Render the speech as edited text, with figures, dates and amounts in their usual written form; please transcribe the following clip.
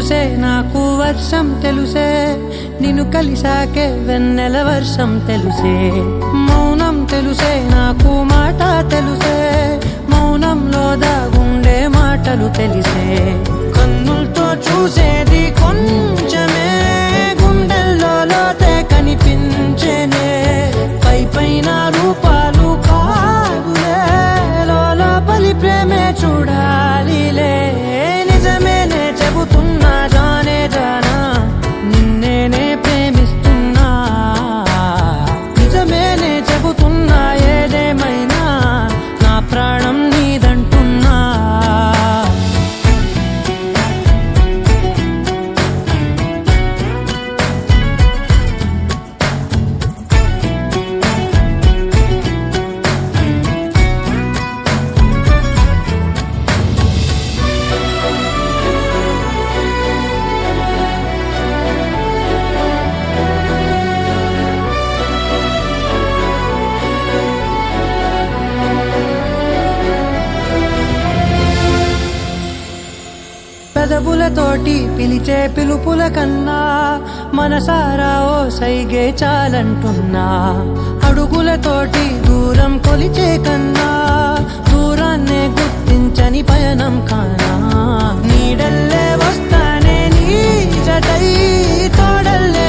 తెలుసే నాకు వర్షం తెలుసే నిన్ను కలిసాకే వెన్నెల వర్షం తెలుసే మౌనం తెలుసే నాకు మాట తెలుసే మౌనంలో దాగుండే మాటలు తెలిసే కన్నులతో చూసేది కొంచెమే గుండెల్లో లోతే కనిపించేనే పై పైన రూపాలు కాదులే లోపలి ప్రేమే చూడాలిలే నిజమేనే చెబుతున్నా జానే జానా నిన్నేనే ప్రేమిస్తున్నా నిజమేనే చెబుతున్నా ఏదేమైనా నా ప్రాణం నీదంటున్నా పెదవులతోటి పిలిచే పిలుపుల కన్నా మనసారా ఓ సైగే చాలంటున్నా అడుగులతోటి దూరం కొలిచే కన్నా దూరాన్నే గుర్తించని పయనం కానా నీడల్లే వస్తానే నీ జటై తోడల్లే